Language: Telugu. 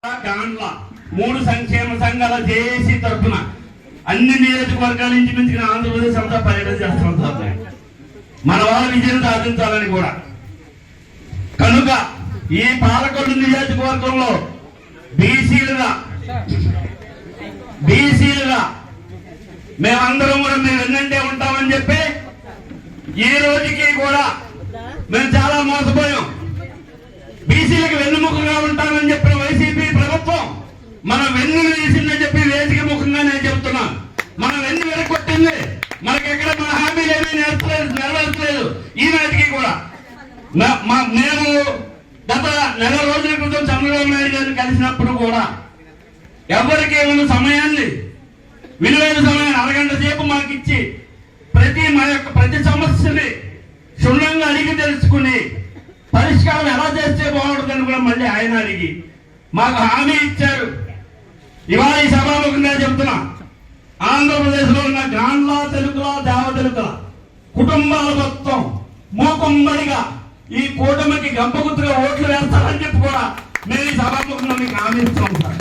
గాండ్ల 3 సంక్షేమ సంఘాల జేఏసీ తరఫున అన్ని నియోజకవర్గాల నుంచి మించిన ఆంధ్రప్రదేశ్ అంతా పర్యటన చేస్తున్నాం సార్. మన వాళ్ళ విజయం సాధించాలని కూడా. కనుక ఈ పాలకొల్లు నియోజకవర్గంలో బీసీలుగా మేమందరం కూడా మేము వెన్నంటే ఉంటామని చెప్పి ఈ రోజుకి కూడా మేము చాలా మోసపోయాం. బీసీలకు వెన్నుముఖంగా ఉంటామని చెప్పిన వైసీపీ ప్రభుత్వం మన వెన్నులు తీసిందని చెప్పి వేదిక ముఖంగా నేను చెప్తున్నాను. మన వెన్ను వెనకొట్టింది. మనకెక్కడ మన హామీలు ఏమీ నెరవేర్చలేదు. ఈనాటికి కూడా మేము గత నెల రోజుల క్రితం చంద్రబాబు నాయుడు గారిని కలిసినప్పుడు కూడా ఎవరికి ఏమైనా సమయాన్ని విలువైన సమయాన్ని అరగంట సేపు మాకిచ్చి ప్రతి సమస్యని క్షుణ్ణంగా అడిగి తెలుసుకుని పరిష్కారం ఎలా చేస్తే బాగుంటుందని కూడా మళ్ళీ ఆయన అడిగి మాకు హామీ ఇచ్చారు. ఇవాళ ఈ సభాముఖంగా చెప్తున్నా, ఆంధ్రప్రదేశ్ లో ఉన్న గాండ్ల తెలుగుల దేవతెలుకల కుటుంబాల మొత్తం మూకుమ్మడిగా ఈ కూటమికి గంపగుత్తుగా ఓట్లు వేస్తారని చెప్పి కూడా మేము ఈ సభాముఖంగా మీకు హామీ ఇస్తున్నాం సార్.